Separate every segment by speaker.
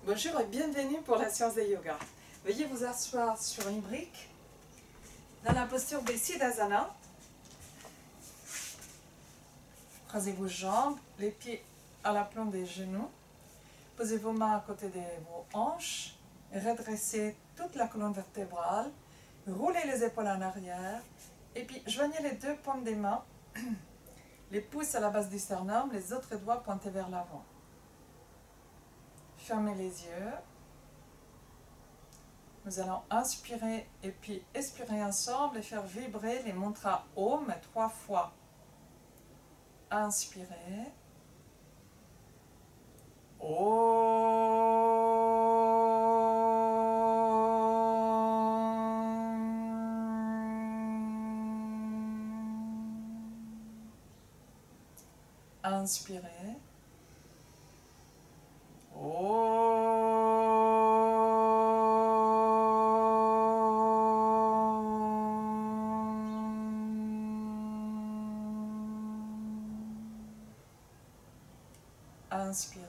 Speaker 1: Bonjour et bienvenue pour la séance de yoga. Veuillez vous asseoir sur une brique dans la posture de Siddhasana. Croisez vos jambes, les pieds à l'aplomb des genoux. Posez vos mains à côté de vos hanches. Redressez toute la colonne vertébrale. Roulez les épaules en arrière. Et puis joignez les deux paumes des mains. Les pouces à la base du sternum, les autres doigts pointés vers l'avant. Fermez les yeux. Nous allons inspirer et puis expirer ensemble et faire vibrer les mantras Om 3 fois. Inspirez. Inspirez. Inspirez.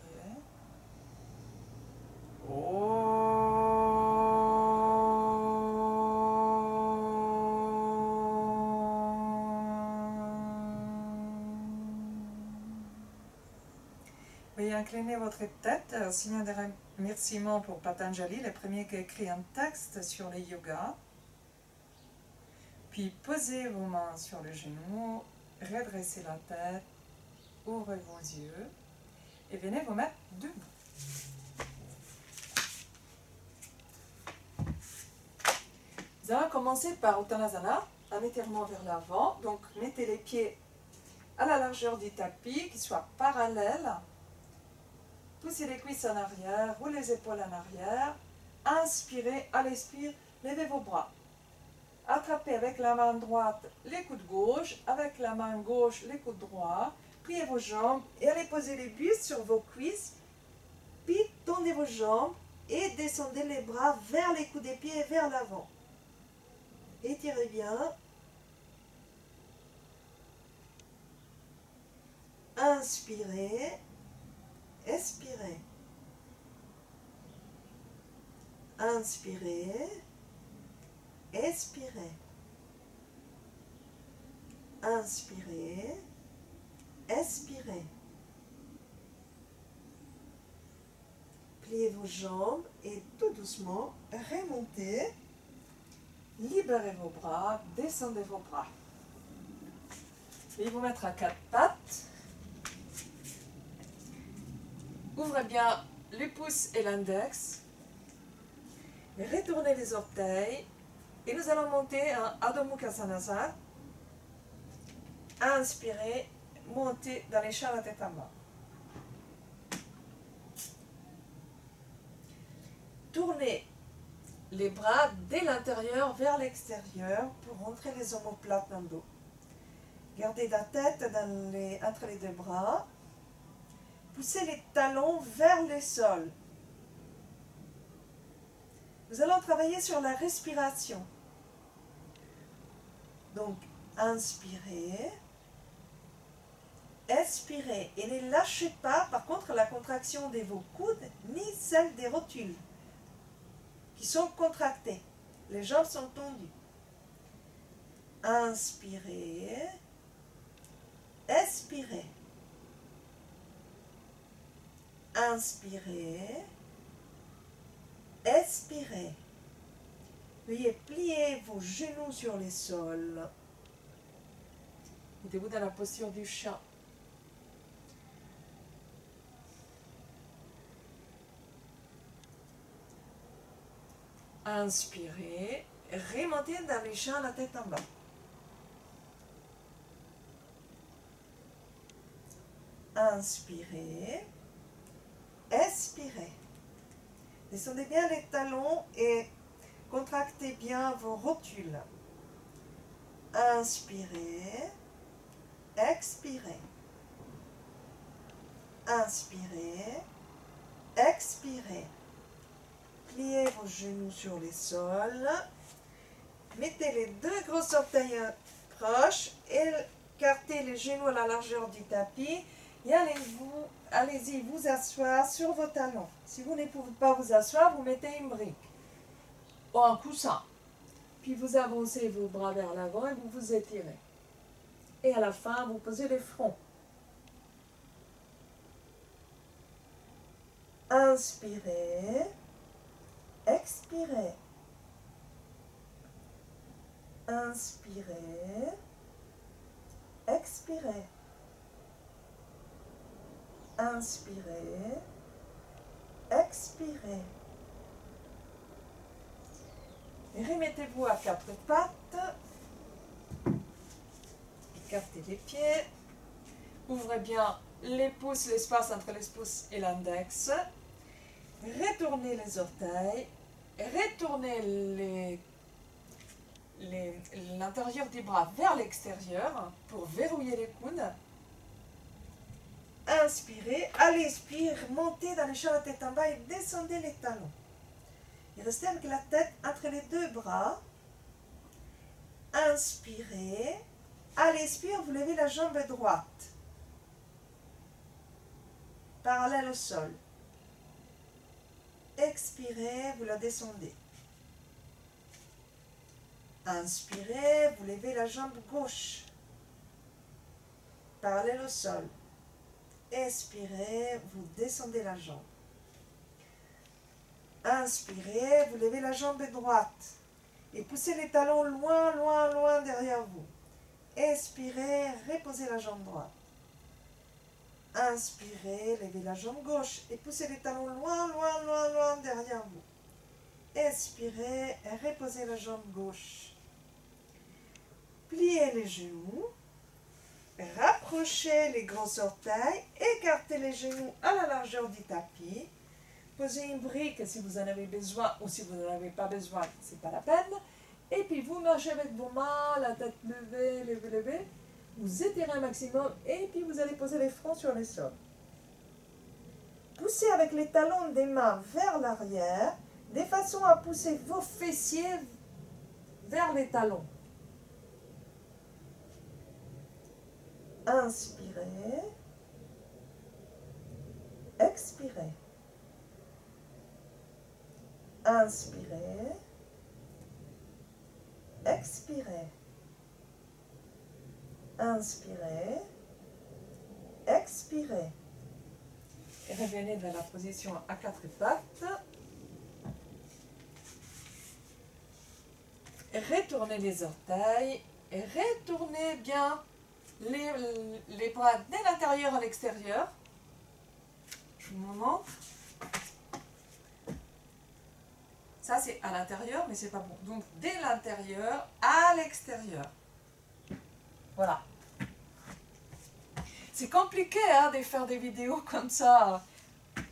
Speaker 1: Veuillez incliner votre tête, signe de remerciement pour Patanjali, le premier qui a écrit un texte sur le yoga. Puis posez vos mains sur le genou, redressez la tête, ouvrez vos yeux et venez vous mettre debout. Nous allons commencer par Uttanasana, en étirement vers l'avant. Donc mettez les pieds à la largeur du tapis, qui soient parallèles. Poussez les cuisses en arrière, roulez les épaules en arrière. Inspirez, à l'expire, levez vos bras. Attrapez avec la main droite les coudes gauche, avec la main gauche les coudes droits. Pliez vos jambes et allez poser les buste sur vos cuisses. Puis tendez vos jambes et descendez les bras vers les coudes des pieds et vers l'avant. Étirez bien. Inspirez. Expirez. Inspirez. Expirez. Inspirez. Expirez. Pliez vos jambes et tout doucement remontez. Libérez vos bras, descendez vos bras. Et vous mettre à quatre pattes. Ouvrez bien les pouces et l'index. Retournez les orteils. Et nous allons monter en Adho Mukha Svanasana. Inspirez, montez dans les chats la tête en bas. Tournez les bras dès l'intérieur vers l'extérieur pour rentrer les omoplates dans le dos. Gardez la tête entre les deux bras. Poussez les talons vers le sol. Nous allons travailler sur la respiration. Donc, inspirez, expirez et ne lâchez pas, par contre, la contraction de vos coudes ni celle des rotules qui sont contractés. Les jambes sont tendues. Inspirez. Expirez. Inspirez. Expirez. Veuillez plier vos genoux sur les sols. Mettez-vous dans la posture du chat. Inspirez, remontez dans les chats la tête en bas. Inspirez, expirez. Descendez bien les talons et contractez bien vos rotules. Inspirez, expirez. Inspirez, expirez. Pliez vos genoux sur les sols. Mettez les deux gros orteils proches. Écartez les genoux à la largeur du tapis. Et allez-y vous asseoir sur vos talons. Si vous ne pouvez pas vous asseoir, vous mettez une brique ou un coussin. Puis vous avancez vos bras vers l'avant et vous vous étirez. Et à la fin, vous posez les fronts. Inspirez, expirez. Inspirez, expirez. Inspirez, expirez. Et remettez-vous à quatre pattes. Écartez les pieds. Ouvrez bien les pouces, l'espace entre les pouces et l'index. Retournez les orteils. Retournez l'intérieur des bras vers l'extérieur pour verrouiller les coudes. Inspirez, à l'expire, montez dans les champs la tête en bas et descendez les talons. Et restez avec la tête entre les deux bras. Inspirez, à l'expire, vous levez la jambe droite, parallèle au sol. Expirez, vous la descendez. Inspirez, vous levez la jambe gauche, parallèle au sol. Expirez, vous descendez la jambe. Inspirez, vous levez la jambe droite et poussez les talons loin, loin, loin derrière vous. Expirez, reposez la jambe droite. Inspirez, levez la jambe gauche et poussez les talons loin, loin, loin, loin derrière vous. Expirez, reposez la jambe gauche. Pliez les genoux. Rapprochez les grands orteils, écartez les genoux à la largeur du tapis. Posez une brique si vous en avez besoin ou si vous n'en avez pas besoin, ce n'est pas la peine. Et puis vous marchez avec vos mains, la tête levée, levée, levée. Vous étirez un maximum et puis vous allez poser les fronts sur les sols. Poussez avec les talons des mains vers l'arrière, de façon à pousser vos fessiers vers les talons. Inspirez, expirez. Inspirez, expirez. Inspirez, expirez. Et revenez dans la position à quatre pattes. Retournez les orteils. Et retournez bien les bras de l'intérieur à l'extérieur. Je vous montre. Ça, c'est à l'intérieur, mais c'est pas bon. Donc, de l'intérieur à l'extérieur. Voilà. C'est compliqué de faire des vidéos comme ça.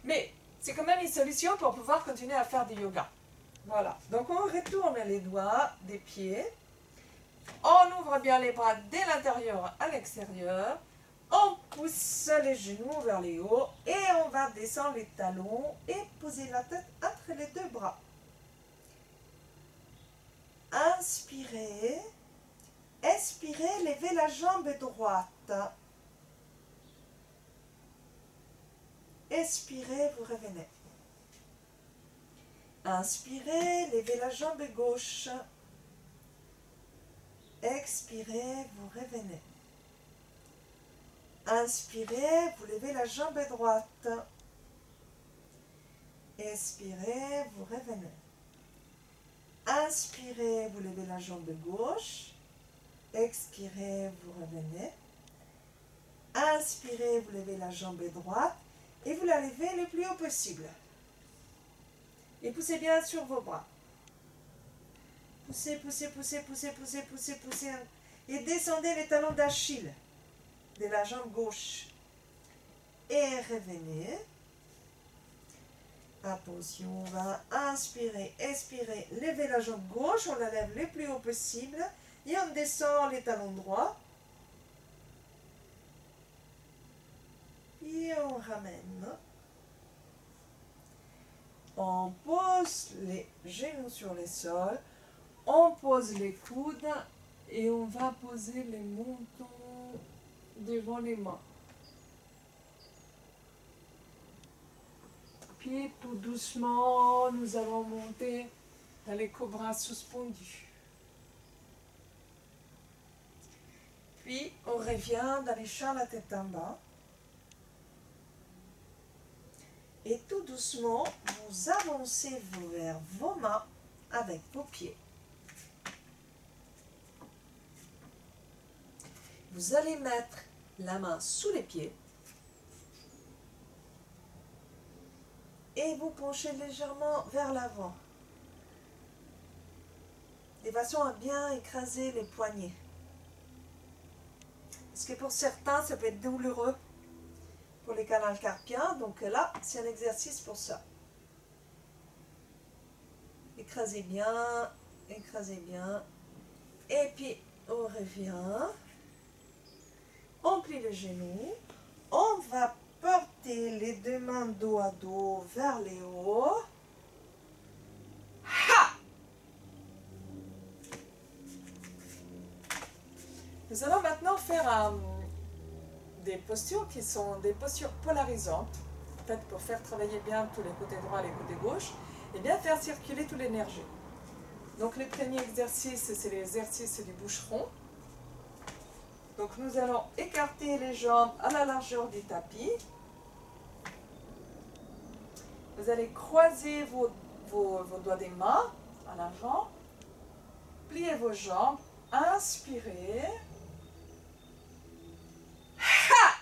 Speaker 1: Mais c'est quand même une solution pour pouvoir continuer à faire du yoga. Voilà. Donc, on retourne les doigts des pieds. On ouvre bien les bras de l'intérieur à l'extérieur. On pousse les genoux vers les hauts. Et on va descendre les talons et poser la tête entre les deux bras. Inspirez, expirez, levez la jambe droite. Expirez, vous revenez. Inspirez, levez la jambe gauche. Expirez, vous revenez. Inspirez, vous levez la jambe droite. Expirez, vous revenez. Inspirez, vous levez la jambe gauche. Expirez, vous revenez. Inspirez, vous levez la jambe droite et vous la levez le plus haut possible. Et poussez bien sur vos bras. Poussez, poussez, poussez, poussez, poussez, poussez, poussez. Et descendez les talons d'Achille de la jambe gauche. Et revenez. Attention, on va inspirer, expirer, lever la jambe gauche, on la lève le plus haut possible et on descend les talons droits. Et on ramène. On pose les genoux sur les sols, on pose les coudes et on va poser les mentons devant les mains. Puis tout doucement, nous allons monter dans les cobras suspendus. Puis on revient dans les chats la tête en bas. Et tout doucement, vous avancez vers vos mains avec vos pieds. Vous allez mettre la main sous les pieds. Et vous penchez légèrement vers l'avant. De façon à bien écraser les poignets. Parce que pour certains, ça peut être douloureux pour les canaux carpiens. Donc là, c'est un exercice pour ça. Écrasez bien, écrasez bien. Et puis, on revient. On plie le genou. On va porter les deux mains dos à dos vers les hauts. Ha! Nous allons maintenant faire des postures qui sont des postures polarisantes, peut-être pour faire travailler bien tous les côtés droits et les côtés gauches, et bien faire circuler toute l'énergie. Donc le premier exercice, c'est l'exercice du boucheron. Donc nous allons écarter les jambes à la largeur du tapis. Vous allez croiser vos doigts des mains en avant. Pliez vos jambes. Inspirez. Ha!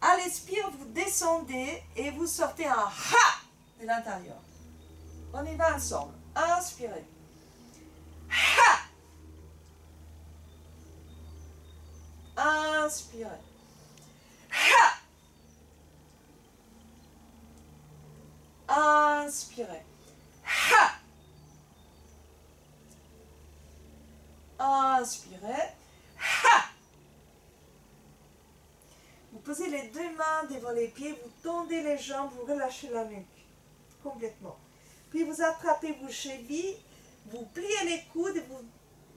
Speaker 1: À l'expire, vous descendez et vous sortez un ha de l'intérieur. On y va ensemble. Inspirez. Ha! Inspirez. Ha! Inspirez. Ha! Inspirez. Ha! Vous posez les deux mains devant les pieds, vous tendez les jambes, vous relâchez la nuque complètement. Puis vous attrapez vos chevilles, vous pliez les coudes, vous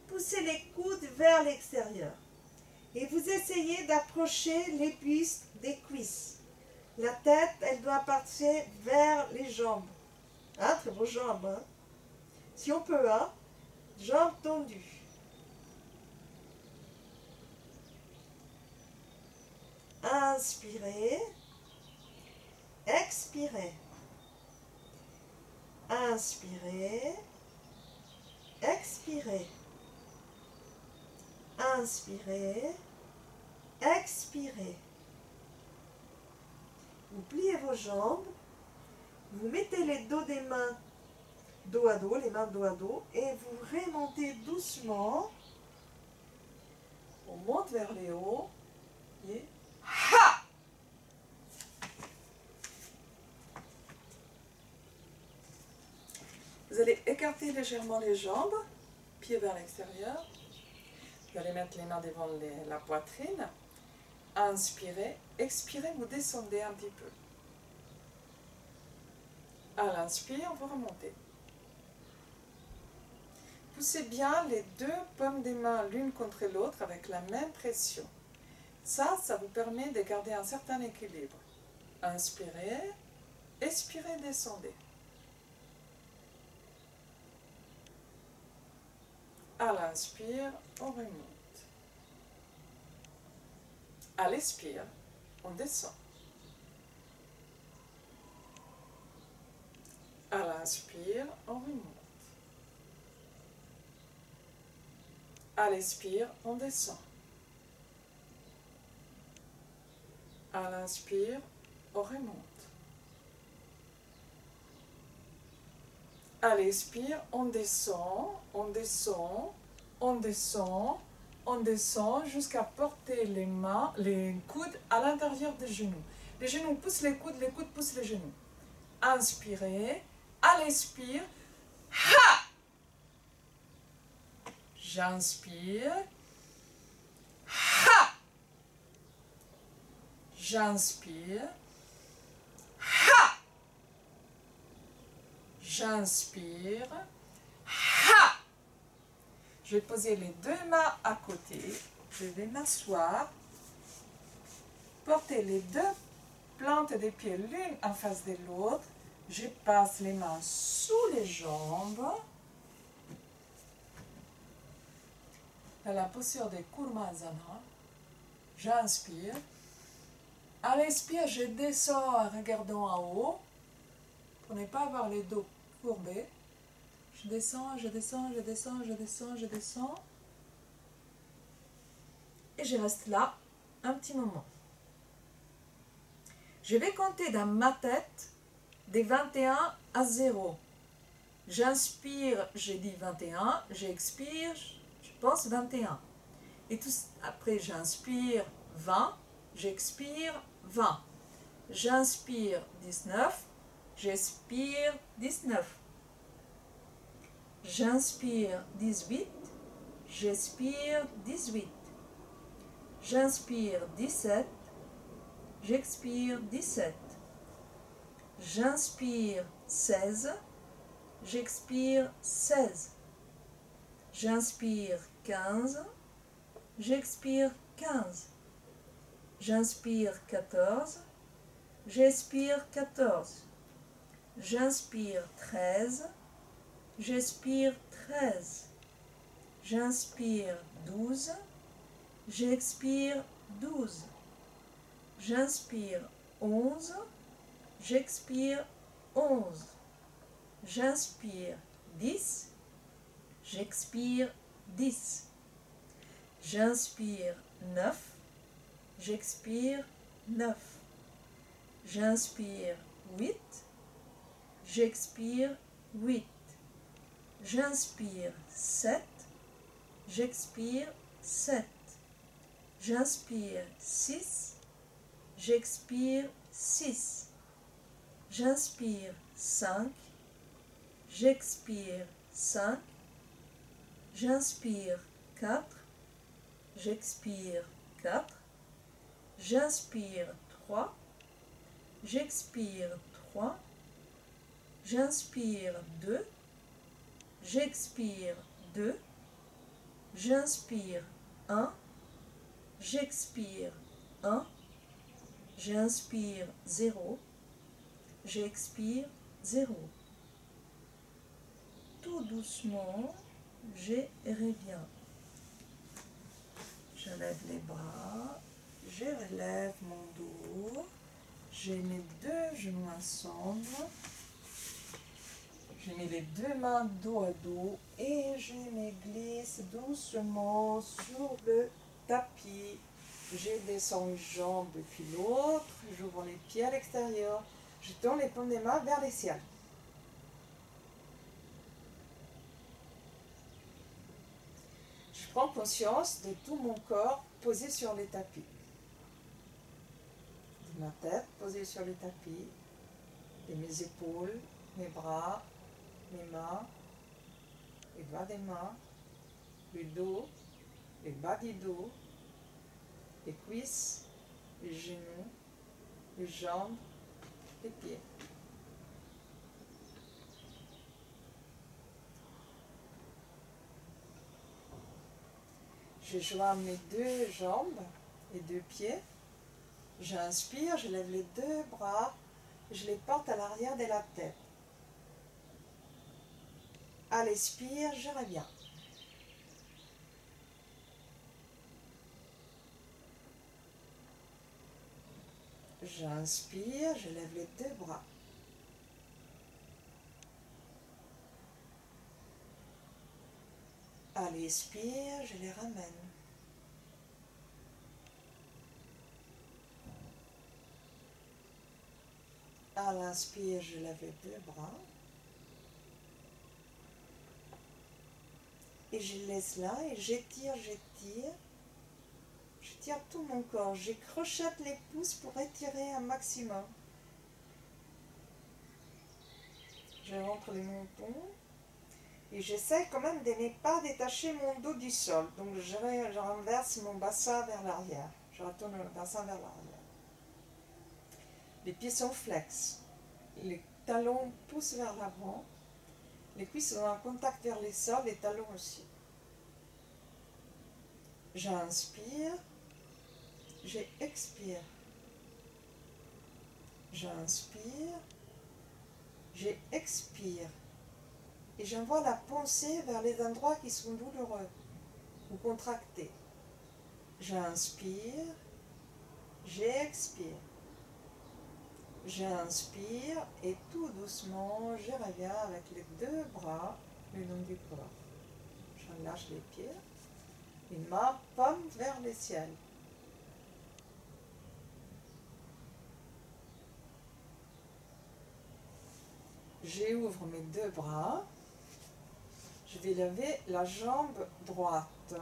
Speaker 1: poussez les coudes vers l'extérieur. Et vous essayez d'approcher les cuisses des cuisses. La tête, elle doit partir vers les jambes. Entre vos jambes. Hein? Si on peut, hein? Jambes tendues. Inspirez. Expirez. Inspirez. Expirez. Inspirez. Expirez. Vous pliez vos jambes. Vous mettez les dos des mains dos à dos, les mains dos à dos, et vous remontez doucement. On monte vers les hauts. Et ha! Vous allez écarter légèrement les jambes, pieds vers l'extérieur. Vous allez mettre les mains devant la poitrine. Inspirez, expirez, vous descendez un petit peu. À l'inspire, vous remontez. Poussez bien les deux paumes des mains l'une contre l'autre avec la même pression. Ça vous permet de garder un certain équilibre. Inspirez, expirez, descendez. À l'inspire, on remonte. À l'expire, on descend. À l'inspire, on remonte. À l'expire, on descend. À l'inspire, on remonte. À l'expire, on descend, on descend, on descend, on descend jusqu'à porter les mains, les coudes à l'intérieur des genoux. Les genoux poussent les coudes poussent les genoux. Inspirez, à l'expire, ha! J'inspire, ha! J'inspire, ha! J'inspire, ha! Je vais poser les deux mains à côté, je vais m'asseoir, porter les deux plante des pieds l'une en face de l'autre. Je passe les mains sous les jambes. Dans la posture de Kurmasana, j'inspire. À l'expire, je descends en regardant en haut pour ne pas avoir les dos courbés. Je descends, je descends, je descends, je descends, je descends. Et je reste là un petit moment. Je vais compter dans ma tête des 21 à 0. J'inspire, je dis 21, j'expire, je pense 21. Et tout, après, j'inspire 20, j'expire 20. J'inspire 19, j'expire 19. J'inspire 18, j'expire 18. J'inspire 17, j'expire 17. J'inspire 16, j'expire 16. J'inspire 15, j'expire 15. J'inspire 14, j'expire 14. J'inspire 13, j'expire 13. J'inspire 12, j'expire 12. J'inspire 11, j'expire 11. J'inspire 10, j'expire 10. J'inspire 9, j'expire 9. J'inspire 8, j'expire 8. J'inspire 7, j'expire 7. J'inspire 6, j'expire 6. J'inspire 5, j'expire 5. J'inspire 4, j'expire 4. J'inspire 3, j'expire 3. J'inspire 2, j'expire 2. J'inspire 1, j'expire 1. J'inspire 0, j'expire 0. Tout doucement, je reviens. Je lève les bras, je relève mon dos, je mets deux genoux ensemble, je mets les deux mains dos à dos et je me glisse doucement sur le tapis. Je descends une jambe puis l'autre, j'ouvre les pieds à l'extérieur, je tourne les paumes des mains vers les ciels. Je prends conscience de tout mon corps posé sur le tapis. De ma tête posée sur le tapis, de mes épaules, mes bras, mes mains, les doigts des mains, le dos, les bas du dos, les cuisses, les genoux, les jambes, les pieds. Je joins mes deux jambes et deux pieds. J'inspire, je lève les deux bras, je les porte à l'arrière de la tête. À l'expire, je reviens. J'inspire, je lève les deux bras. À l'expire, je les ramène. À l'inspire, je lève les deux bras. Et je laisse là et j'étire, j'étire. J'étire tout mon corps. Je crochette les pouces pour étirer un maximum. Je rentre les mentons. Et j'essaie quand même de ne pas détacher mon dos du sol. Donc je renverse mon bassin vers l'arrière. Je retourne le bassin vers l'arrière. Les pieds sont flex. Les talons poussent vers l'avant. Les cuisses sont en contact vers les sols, les talons aussi. J'inspire. J'expire. J'inspire, j'expire. Et j'envoie la pensée vers les endroits qui sont douloureux ou contractés. J'inspire, j'expire. J'inspire et tout doucement, je reviens avec les deux bras le long du corps. Je lâche les pieds, une main pomme vers le ciel. J'ouvre mes deux bras. Je vais lever la jambe droite.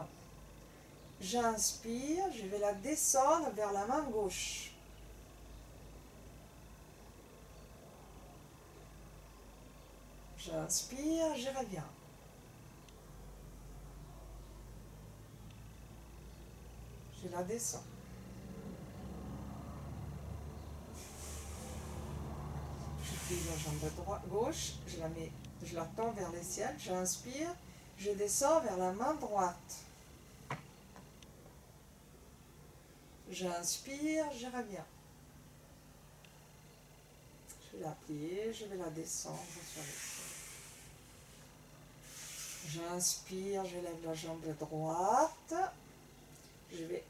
Speaker 1: J'inspire, je vais la descendre vers la main gauche. J'inspire, je reviens. Je la descends. Je plie la jambe gauche, je la tends vers le ciel. J'inspire, je descends vers la main droite. J'inspire, je reviens. Je vais la plier, je vais la descendre sur le ciel. J'inspire, je lève la jambe droite. Je vais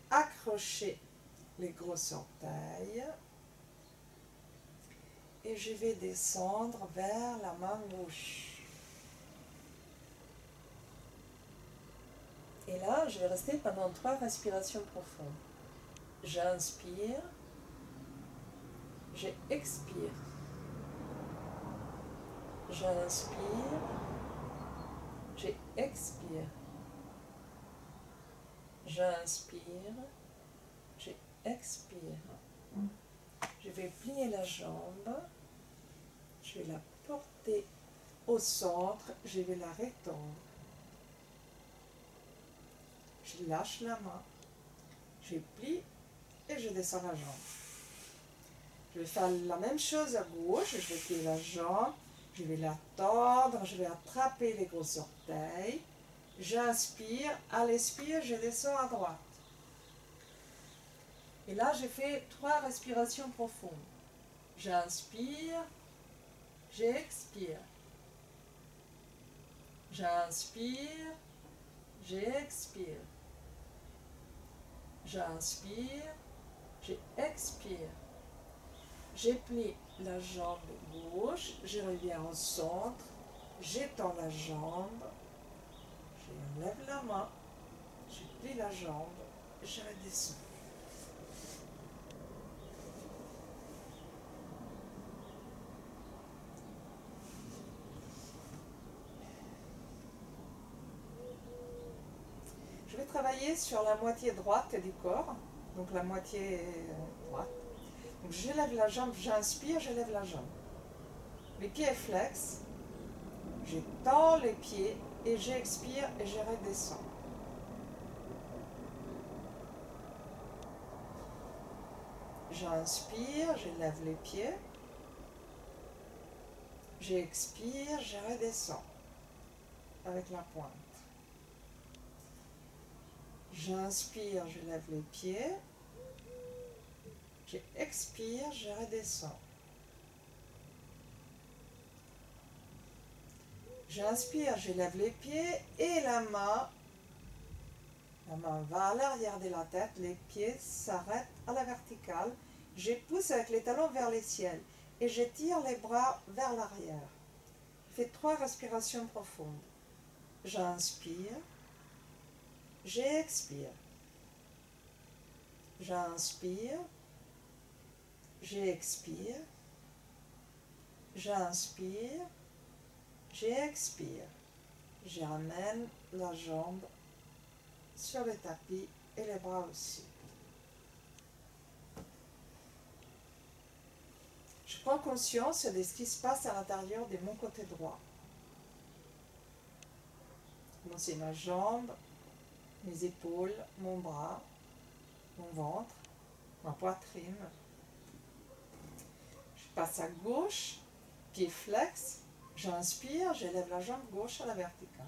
Speaker 1: accrocher les gros orteils. Et je vais descendre vers la main gauche. Et là, je vais rester pendant 3 respirations profondes. J'inspire, j'expire. J'inspire, j'expire. J'inspire, j'expire. Je vais plier la jambe. Je vais la porter au centre. Je vais la rétendre. Je lâche la main. Je plie et je descends la jambe. Je vais faire la même chose à gauche. Je vais plier la jambe. Je vais la tordre. Je vais attraper les gros orteils. J'inspire. À l'expire, je descends à droite. Et là, j'ai fait 3 respirations profondes. J'inspire. J'expire. J'inspire. J'expire. J'inspire. J'expire. Je plie la jambe gauche. Je reviens au centre. J'étends la jambe. J'enlève la main. Je plie la jambe. Je redescends. Je vais travailler sur la moitié droite du corps, donc la moitié droite. Donc je lève la jambe, j'inspire, je lève la jambe. Les pieds flexes, je tends les pieds et j'expire et je redescends. J'inspire, je lève les pieds. J'expire, je redescends avec la pointe. J'inspire, je lève les pieds. J'expire, je redescends. J'inspire, je lève les pieds et la main va à l'arrière de la tête, les pieds s'arrêtent à la verticale. Je pousse avec les talons vers le ciel et je tire les bras vers l'arrière. Je fais 3 respirations profondes. J'inspire, j'expire. J'inspire, j'expire. J'inspire, j'expire. Je ramène la jambe sur le tapis et les bras aussi. Je prends conscience de ce qui se passe à l'intérieur de mon côté droit. C'est ma jambe, mes épaules, mon bras, mon ventre, ma poitrine. Je passe à gauche, pied flex, j'inspire, j'élève la jambe gauche à la verticale.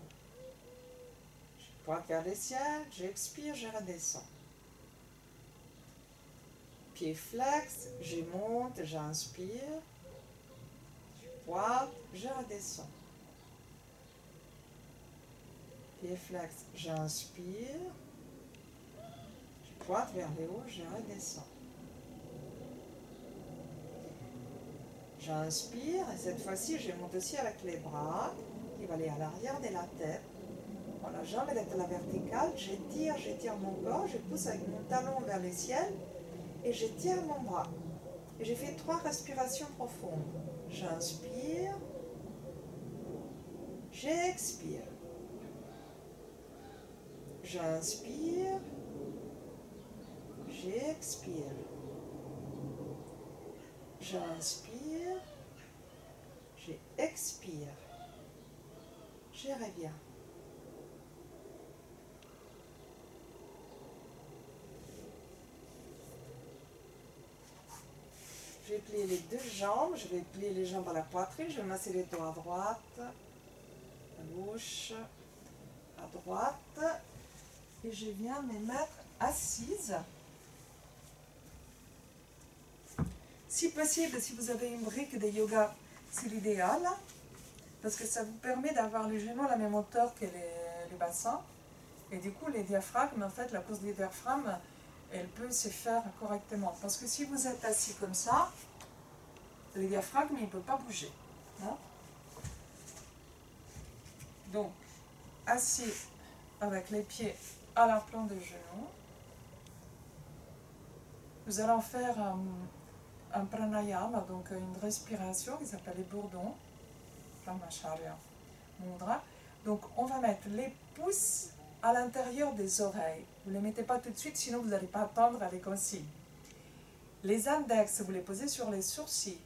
Speaker 1: Pointe vers le ciel, j'expire, je redescends. pied flex, je monte, j'inspire, je pointe, je redescends. Pied flex, j'inspire, je pointe vers le haut, je redescends. J'inspire et cette fois-ci, je monte aussi avec les bras qui vont aller à l'arrière de la tête. Quand la jambe est à la verticale, je tire mon corps, je pousse avec mon talon vers le ciel et je tire mon bras. Et je fais 3 respirations profondes. J'inspire, j'expire. J'inspire, j'expire. J'inspire, j'expire. Je reviens. Je vais plier les 2 jambes, je vais plier les jambes à la poitrine, je vais masser les doigts à droite, à gauche, à droite. Et je viens me mettre assise. Si possible, si vous avez une brique de yoga, c'est l'idéal, parce que ça vous permet d'avoir les genoux à la même hauteur que le bassin. Et du coup, les diaphragmes, en fait, la pose des diaphragmes, elle peut se faire correctement. Parce que si vous êtes assis comme ça, le diaphragme, il ne peut pas bouger. Hein? Donc, assis avec les pieds à l'implant des genoux, nous allons faire un pranayama, donc une respiration qui s'appelle les bourdons, Brahmacharya Mudra. Donc, on va mettre les pouces à l'intérieur des oreilles. Vous ne les mettez pas tout de suite, sinon vous n'allez pas attendre avec un signe. Les index, vous les posez sur les sourcils.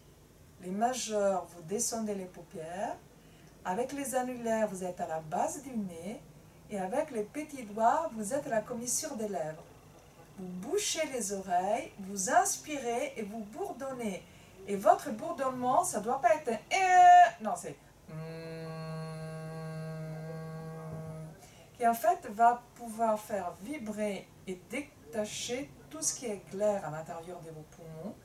Speaker 1: Les majeurs, vous descendez les paupières. Avec les annulaires, vous êtes à la base du nez. Et avec les petits doigts, vous êtes à la commissure des lèvres. Vous bouchez les oreilles, vous inspirez et vous bourdonnez. Et votre bourdonnement, ça ne doit pas être un non, c'est qui en fait va pouvoir faire vibrer et détacher tout ce qui est clair à l'intérieur de vos poumons.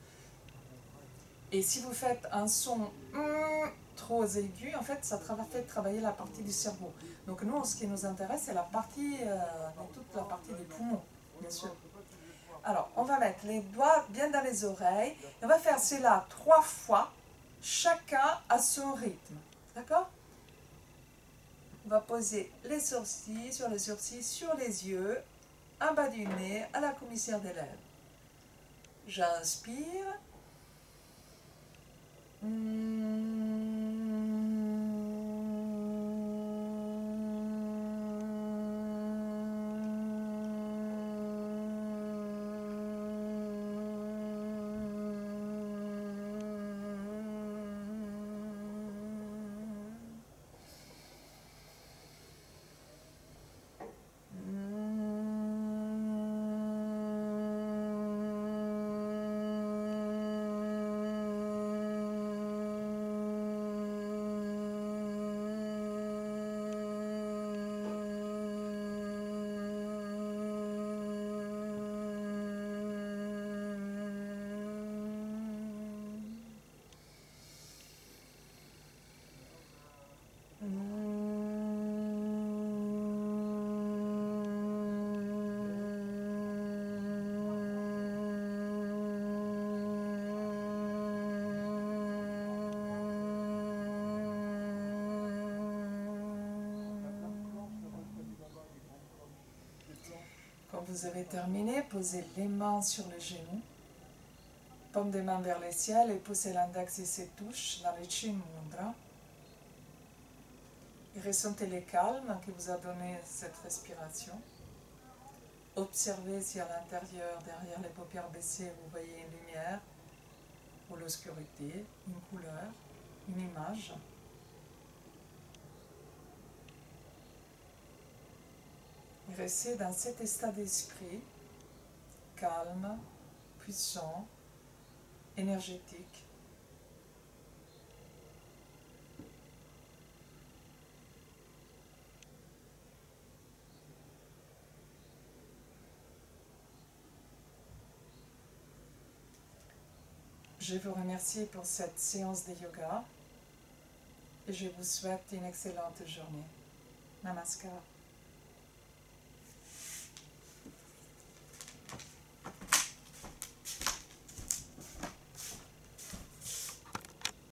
Speaker 1: Et si vous faites un son trop aigu, en fait, ça fait travailler la partie du cerveau. Donc nous, ce qui nous intéresse, c'est la partie, toute la partie des poumons, bien sûr. Alors, on va mettre les doigts bien dans les oreilles. Et on va faire cela 3 fois, chacun à son rythme. D'accord? On va poser les sourcils, sur les yeux, en bas du nez, à la commissure des lèvres. J'inspire. Quand vous avez terminé, posez les mains sur les genoux, paume des mains vers le ciel et poussez l'index et ses touches dans le Chin Mudra. Et ressentez le calme que vous a donné cette respiration. Observez si à l'intérieur, derrière les paupières baissées, vous voyez une lumière ou l'obscurité, une couleur, une image. Et restez dans cet état d'esprit, calme, puissant, énergétique. Je vous remercie pour cette séance de yoga et je vous souhaite une excellente journée. Namaskar.